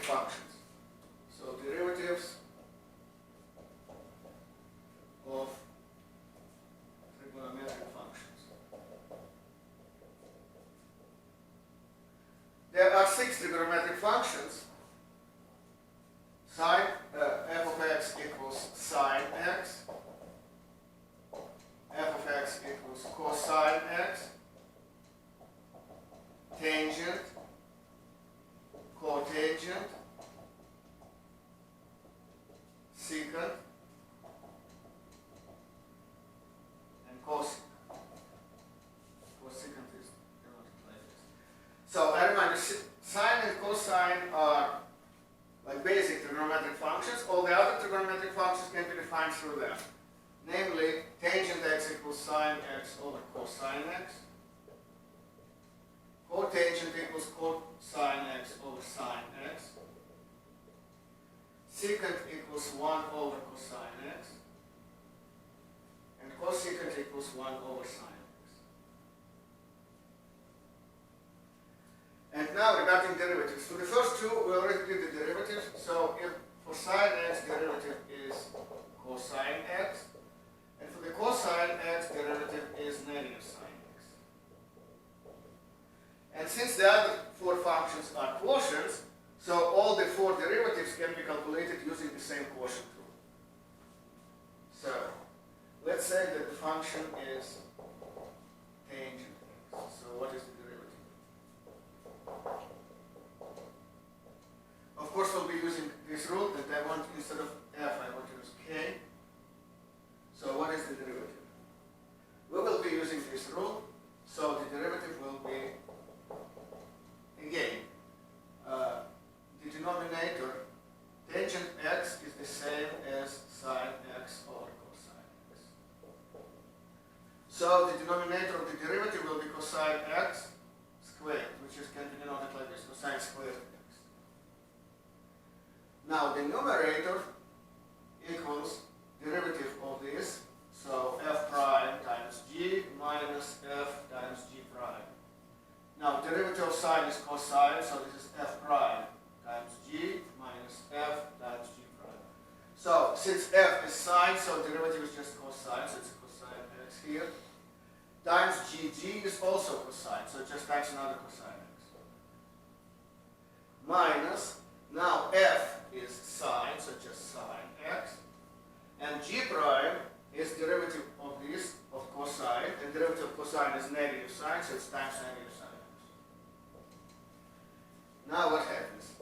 functions. So derivatives of trigonometric functions. There are 6 trigonometric functions. Sine f of x equals sine x, f of x equals cosine x, tangent, cotangent, secant, and cosecant. Cosecant is denoted like this. So I remind you, sine and cosine are like basic trigonometric functions. All the other trigonometric functions can be defined through them. Namely, tangent x equals sine x over cosine x. Cotangent equals cosine x over sine x. Secant equals 1 over cosine x. And cosecant equals 1 over sine x. And now regarding derivatives. For the first two, we already did the derivatives. So if for sine x, derivative is cosine x. And for the cosine x, derivative is negative sine x. And since the other 4 functions are quotients, so all the 4 derivatives can be calculated using the same quotient rule. So let's say that the function is tangent x. So what is the derivative? Of course, we'll be using this rule that I want, instead of f, I want to use k. So what is the derivative? We will be using this rule. So the derivative will be, again, the denominator, tangent x is the same as sine x over cosine x. So the denominator of the derivative will be cosine x squared, which can be denoted like this, cosine squared x. Now the numerator equals derivative of this, so f prime times g minus f times g prime. Now derivative of sine is cosine, so this is f prime times g minus f times g prime. So since f is sine, so derivative is just cosine, so it's cosine x here. Times g is also cosine, so just times another cosine x. Minus, now f is sine, so just sine x. And g prime is derivative of this, of cosine, and derivative of cosine is negative sine, so it's times negative sine x. Now what happens?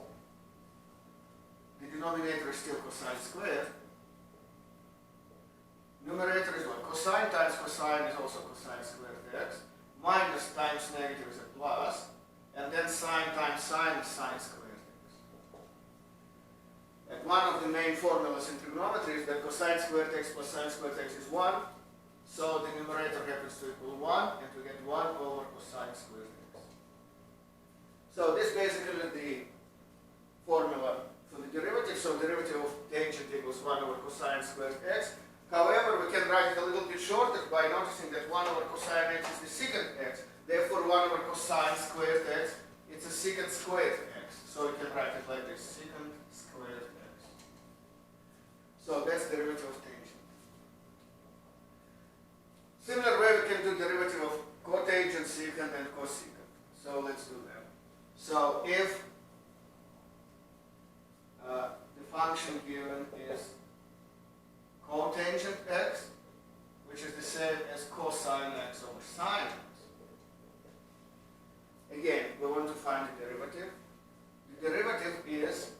The denominator is still cosine squared. Numerator is what? Cosine times cosine is also cosine squared x. Minus times negative is a plus. And then sine times sine is sine squared x. And one of the main formulas in trigonometry is that cosine squared x plus sine squared x is 1. So the numerator happens to equal 1, and we get 1 over cosine squared x. So this is basically the formula for the derivative. So derivative of tangent equals 1 over cosine squared x. However, we can write it a little bit shorter by noticing that 1 over cosine x is the secant x. Therefore, 1 over cosine squared x, it's a secant squared x. So we can write it like this, secant squared x. So that's derivative of tangent. Similar way we can do derivative of cotangent, secant, and cosecant. So let's do that. So if the function given is cotangent x, which is the same as cosine x over sine x. Again, we want to find the derivative. The derivative is,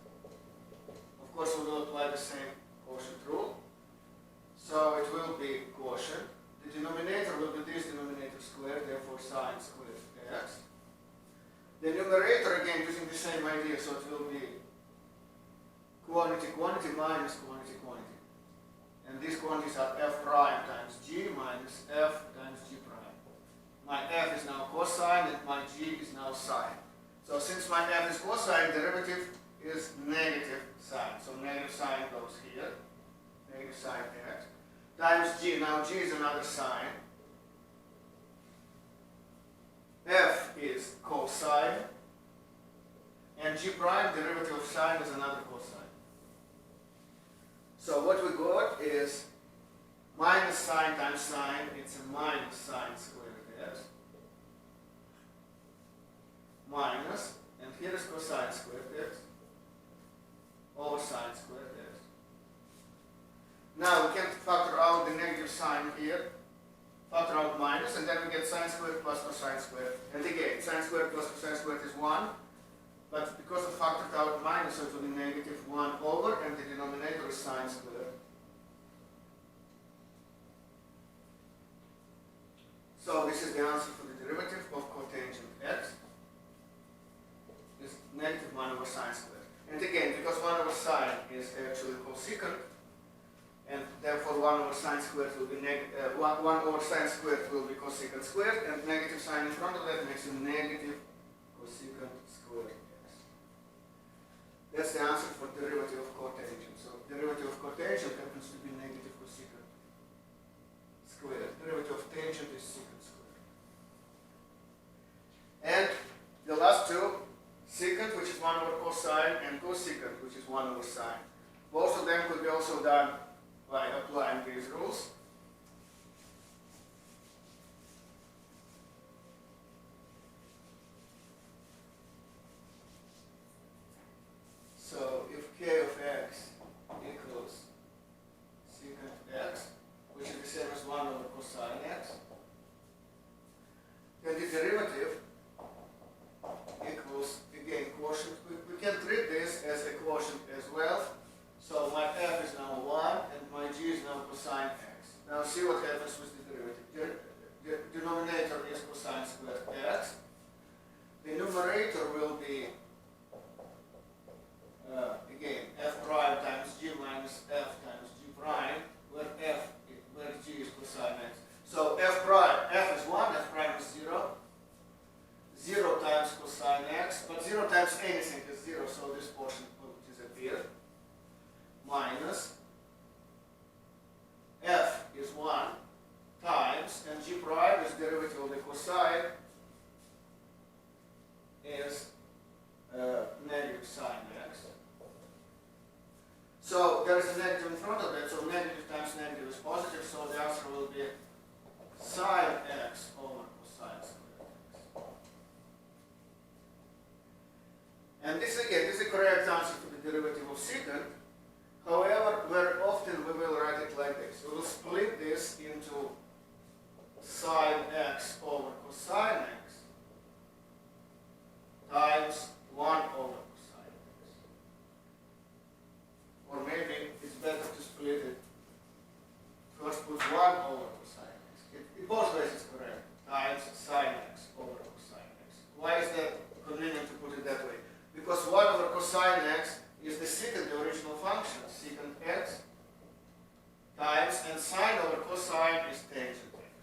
of course, we will apply the same quotient rule. So it will be quotient. The denominator will be this denominator squared, therefore sine squared x. The numerator, again, using the same idea, so it will be quantity minus quantity. And these quantities are f prime times g minus f times g prime. My f is now cosine and my g is now sine. So since my f is cosine, derivative is negative sine. So negative sine goes here, negative sine x, times g. Now g is another sine. F is cosine. and g prime, derivative of sine, is another cosine. So what we got is minus sine times sine, it's a minus sine squared x, minus, and here is cosine squared x, over sine squared x. Now we can factor out the negative sign here, factor out minus, and then we get sine squared plus cosine squared. And again, sine squared plus cosine squared is 1, but because we factored out minus, so it will be negative 1 over, and the denominator is sine squared. So this is the answer for the derivative of cotangent x, is negative 1 over sine squared. And again, because 1 over sine is actually cosecant, and therefore 1 over sine squared will be 1 over sine squared will be cosecant squared, and negative sign in front of that makes a negative cosecant squared x. That's the answer for derivative of cotangent. So derivative of cotangent happens to be negative cosecant squared. Derivative of tangent is secant squared. And the last two, secant, which is 1 over cosine, and cosecant, which is 1 over sine. Both of them could be also done by applying these rules. So if k of x equals secant x, which is the same as 1 over cosine x, then the derivative equals, again, quotient. We can treat this as a quotient as well. So my f is now 1 and my g is now cosine x. Now see what happens with the derivative. The denominator is cosine squared x. The numerator will be, again, f prime times g minus f times g prime, where g is cosine x. So f is 1, f prime is 0. 0 times cosine x, but 0 times anything is 0, so this portion will disappear. Minus f is 1 times, and g prime is derivative of the cosine, is negative sine x. So there is a negative in front of it, so negative times negative is positive, so the answer will be sine x over cosine squared x. And this again, this is the correct answer to the derivative of secant. However, very often we will write it like this. We will split this into sine x over cosine x times 1 over cosine x. Or maybe it's better to split it. First put 1 over cosine x. In both ways it's correct. Times sine x over cosine x. Why is that convenient to put it that way? Because 1 over cosine x is the secant, the original function, secant x, times, and sine over cosine is tangent x.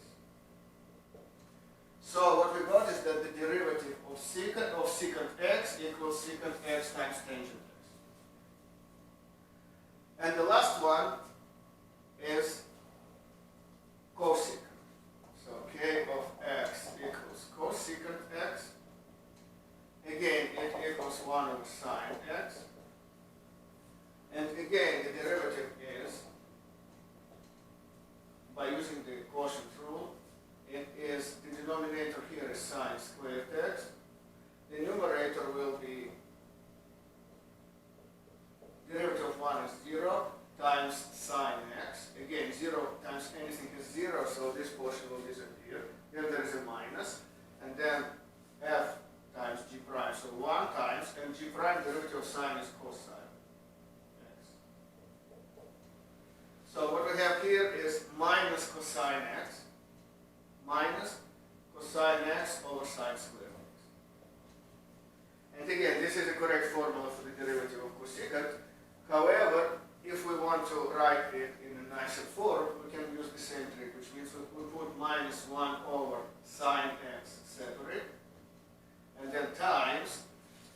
So what we got is that the derivative of secant x equals secant x times tangent x. And the last one is cosecant. So k of x equals cosecant x. Again, it equals 1 over sine x. And again, the derivative is, by using the quotient rule, it is, the denominator here is sine squared x. The numerator will be, derivative of 1 is 0 times sine x. Again, 0 times anything is 0, so this portion will disappear. Then there is a minus, and then f times g prime, so 1 times, and g prime derivative of sine is cosine. So what we have here is minus cosine x over sine squared x. And again, this is the correct formula for the derivative of cosecant. However, if we want to write it in a nicer form, we can use the same trick, which means we put minus 1 over sine x separate, and then times,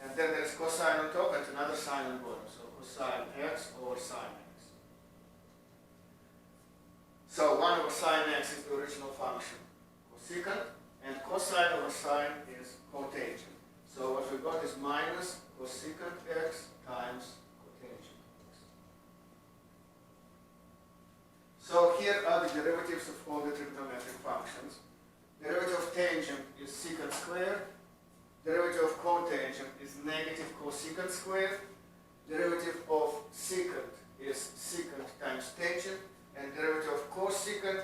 and then there's cosine on top and another sine on bottom. So cosine x over sine x. So 1 over sine x is the original function, cosecant, and cosine over sine is cotangent. So what we got is minus cosecant x times cotangent x. So here are the derivatives of all the trigonometric functions. Derivative of tangent is secant squared. Derivative of cotangent is negative cosecant squared. Derivative of secant is secant times tangent. And derivative of cosecant